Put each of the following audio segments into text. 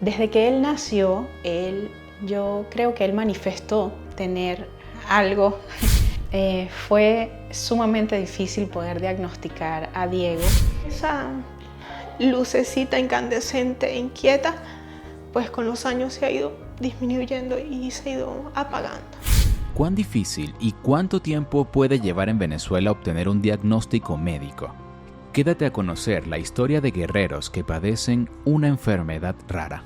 Desde que él nació, yo creo que él manifestó tener algo. Fue sumamente difícil poder diagnosticar a Diego. Esa lucecita incandescente, inquieta, pues con los años se ha ido disminuyendo y se ha ido apagando. ¿Cuán difícil y cuánto tiempo puede llevar en Venezuela obtener un diagnóstico médico? Quédate a conocer la historia de guerreros que padecen una enfermedad rara.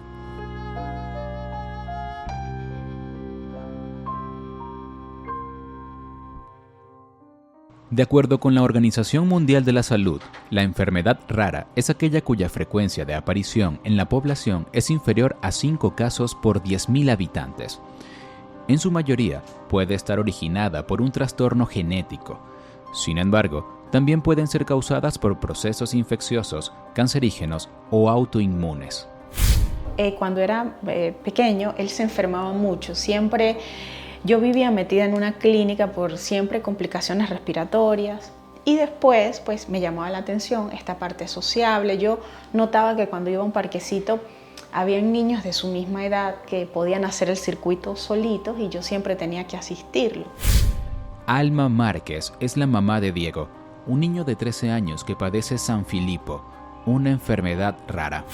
De acuerdo con la Organización Mundial de la Salud, la enfermedad rara es aquella cuya frecuencia de aparición en la población es inferior a 5 casos por 10.000 habitantes. En su mayoría, puede estar originada por un trastorno genético. Sin embargo, también pueden ser causadas por procesos infecciosos, cancerígenos o autoinmunes. Cuando era pequeño, él se enfermaba mucho. Yo vivía metida en una clínica por siempre complicaciones respiratorias. Y después, pues me llamaba la atención esta parte sociable. Yo notaba que cuando iba a un parquecito, habían niños de su misma edad que podían hacer el circuito solitos y yo siempre tenía que asistirlo. Alma Márquez es la mamá de Diego, un niño de 13 años que padece Sanfilippo, una enfermedad rara.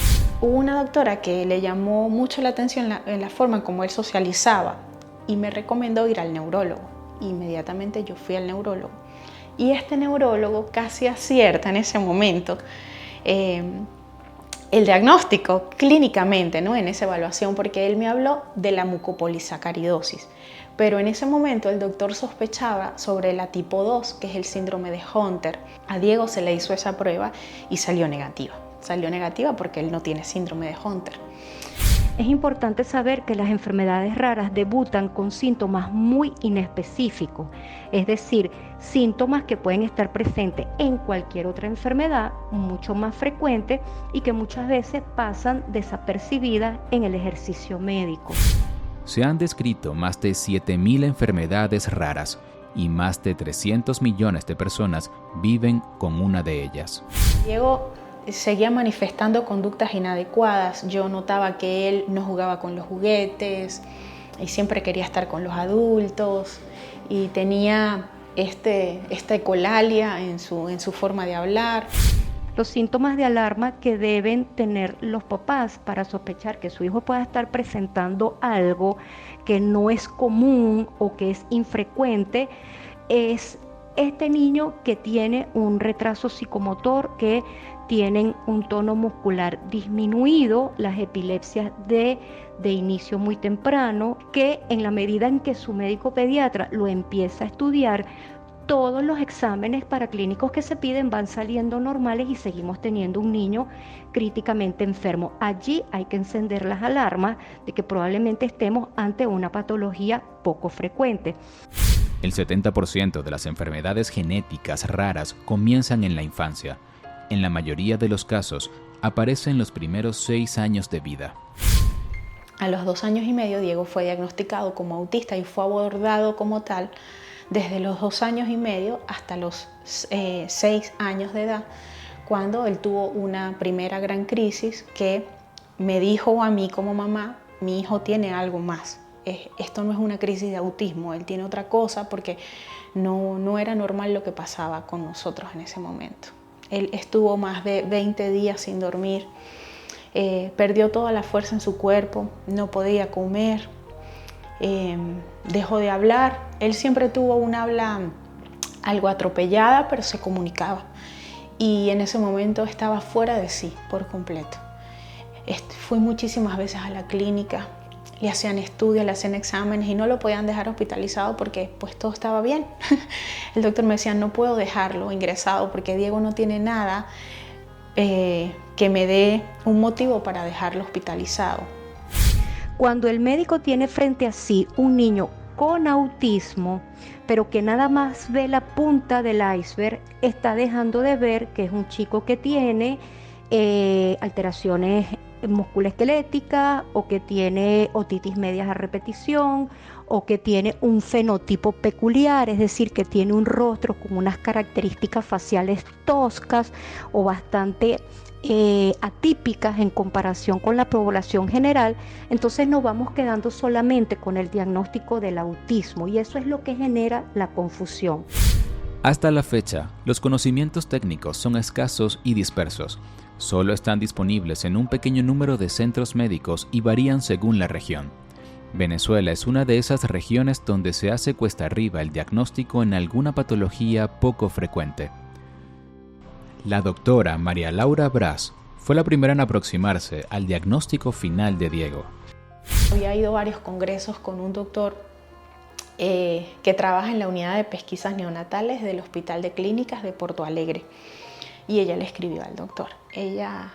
Hubo una doctora que le llamó mucho la atención en la forma en cómo él socializaba y me recomendó ir al neurólogo. Inmediatamente yo fui al neurólogo y este neurólogo casi acierta en ese momento el diagnóstico clínicamente, ¿no? En esa evaluación, porque él me habló de la mucopolisacaridosis. Pero en ese momento el doctor sospechaba sobre la tipo 2, que es el síndrome de Hunter. A Diego se le hizo esa prueba y salió negativa. Salió negativa porque él no tiene síndrome de Hunter. Es importante saber que las enfermedades raras debutan con síntomas muy inespecíficos, es decir, síntomas que pueden estar presentes en cualquier otra enfermedad, mucho más frecuente y que muchas veces pasan desapercibidas en el ejercicio médico. Se han descrito más de 7.000 enfermedades raras y más de 300 millones de personas viven con una de ellas. Diego seguía manifestando conductas inadecuadas. Yo notaba que él no jugaba con los juguetes y siempre quería estar con los adultos y tenía esta ecolalia en su forma de hablar. Los síntomas de alarma que deben tener los papás para sospechar que su hijo pueda estar presentando algo que no es común o que es infrecuente es este niño que tiene un retraso psicomotor, que tienen un tono muscular disminuido, las epilepsias de inicio muy temprano, que en la medida en que su médico pediatra lo empieza a estudiar, todos los exámenes paraclínicos que se piden van saliendo normales y seguimos teniendo un niño críticamente enfermo. Allí hay que encender las alarmas de que probablemente estemos ante una patología poco frecuente. El 70% de las enfermedades genéticas raras comienzan en la infancia. En la mayoría de los casos, aparece en los primeros 6 años de vida. A los 2 años y medio, Diego fue diagnosticado como autista y fue abordado como tal desde los 2 años y medio hasta los 6 años de edad, cuando él tuvo una primera gran crisis que me dijo a mí como mamá: mi hijo tiene algo más. Esto no es una crisis de autismo, él tiene otra cosa, porque no era normal lo que pasaba con nosotros en ese momento. Él estuvo más de 20 días sin dormir, perdió toda la fuerza en su cuerpo, no podía comer, dejó de hablar. Él siempre tuvo un habla algo atropellada, pero se comunicaba. Y en ese momento estaba fuera de sí por completo. Fui muchísimas veces a la clínica, le hacían estudios, le hacían exámenes y no lo podían dejar hospitalizado porque pues todo estaba bien. El doctor me decía: no puedo dejarlo ingresado porque Diego no tiene nada que me dé un motivo para dejarlo hospitalizado. Cuando el médico tiene frente a sí un niño con autismo, pero que nada más ve la punta del iceberg, está dejando de ver que es un chico que tiene alteraciones musculoesqueléticas, o que tiene otitis medias a repetición, o que tiene un fenotipo peculiar, es decir, que tiene un rostro con unas características faciales toscas o bastante atípicas en comparación con la población general, entonces nos vamos quedando solamente con el diagnóstico del autismo y eso es lo que genera la confusión. Hasta la fecha, los conocimientos técnicos son escasos y dispersos. Solo están disponibles en un pequeño número de centros médicos y varían según la región. Venezuela es una de esas regiones donde se hace cuesta arriba el diagnóstico en alguna patología poco frecuente. La doctora María Laura Braz fue la primera en aproximarse al diagnóstico final de Diego. Había ido a varios congresos con un doctor que trabaja en la unidad de pesquisas neonatales del Hospital de Clínicas de Porto Alegre y ella le escribió al doctor. Ella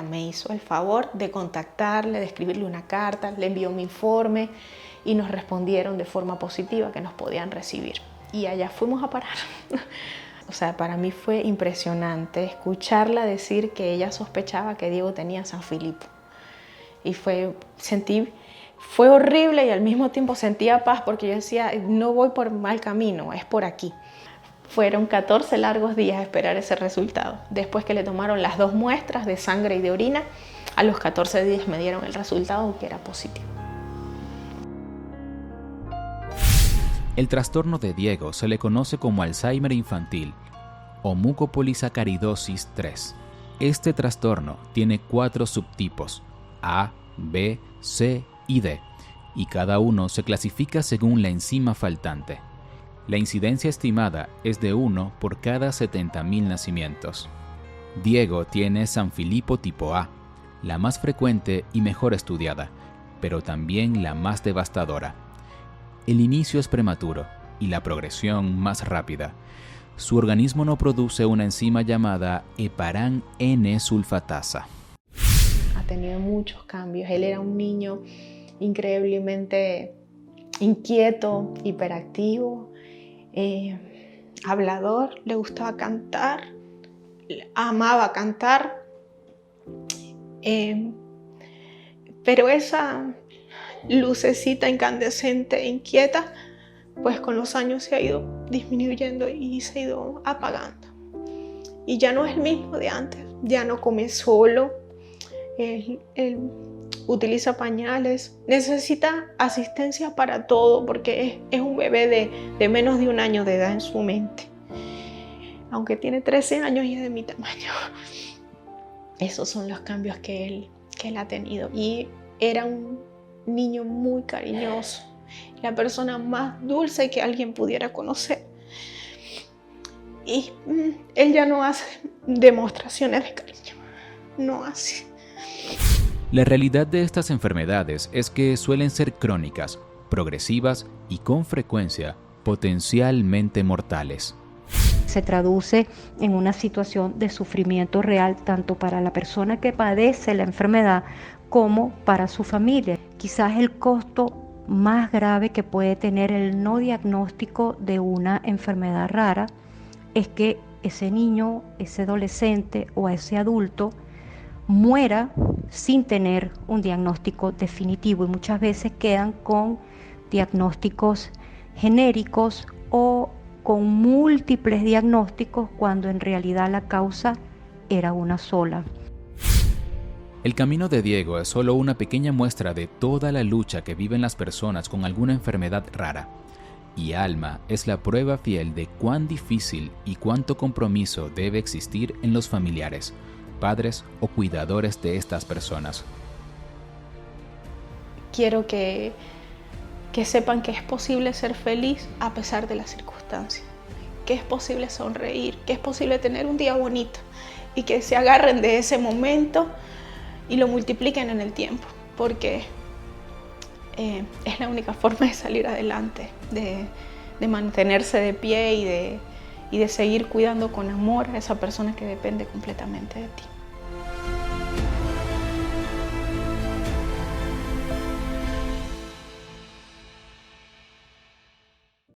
me hizo el favor de contactarle, de escribirle una carta, le envió mi informe y nos respondieron de forma positiva que nos podían recibir. Y allá fuimos a parar. O sea, para mí fue impresionante escucharla decir que ella sospechaba que Diego tenía Sanfilippo. Y fue horrible y al mismo tiempo sentía paz porque yo decía, no voy por mal camino, es por aquí. Fueron 14 largos días a esperar ese resultado. Después que le tomaron las 2 muestras de sangre y de orina, a los 14 días me dieron el resultado que era positivo. El trastorno de Diego se le conoce como Alzheimer infantil o mucopolisacaridosis 3. Este trastorno tiene 4 subtipos, A, B, C y D, y cada uno se clasifica según la enzima faltante. La incidencia estimada es de 1 por cada 70.000 nacimientos. Diego tiene Sanfilippo tipo A, la más frecuente y mejor estudiada, pero también la más devastadora. El inicio es prematuro y la progresión más rápida. Su organismo no produce una enzima llamada heparan N-sulfatasa. Ha tenido muchos cambios. Él era un niño increíblemente inquieto, hiperactivo, hablador, le gustaba cantar, amaba cantar, pero esa lucecita incandescente e inquieta, pues con los años se ha ido disminuyendo y se ha ido apagando. Y ya no es el mismo de antes, ya no come solo, él utiliza pañales, necesita asistencia para todo porque es un bebé de menos de 1 año de edad en su mente. Aunque tiene 13 años y es de mi tamaño. Esos son los cambios que él ha tenido. Y era un niño muy cariñoso, la persona más dulce que alguien pudiera conocer. Y él ya no hace demostraciones de cariño, no hace. La realidad de estas enfermedades es que suelen ser crónicas, progresivas y con frecuencia potencialmente mortales. Se traduce en una situación de sufrimiento real tanto para la persona que padece la enfermedad como para su familia. Quizás el costo más grave que puede tener el no diagnóstico de una enfermedad rara es que ese niño, ese adolescente o ese adulto muera sin tener un diagnóstico definitivo y muchas veces quedan con diagnósticos genéricos o con múltiples diagnósticos cuando en realidad la causa era una sola. El camino de Diego es solo una pequeña muestra de toda la lucha que viven las personas con alguna enfermedad rara. Y Alma es la prueba fiel de cuán difícil y cuánto compromiso debe existir en los familiares, padres o cuidadores de estas personas. Quiero que sepan que es posible ser feliz a pesar de las circunstancias, que es posible sonreír, que es posible tener un día bonito y que se agarren de ese momento y lo multipliquen en el tiempo, porque es la única forma de salir adelante, de mantenerse de pie y de seguir cuidando con amor a esa persona que depende completamente de ti.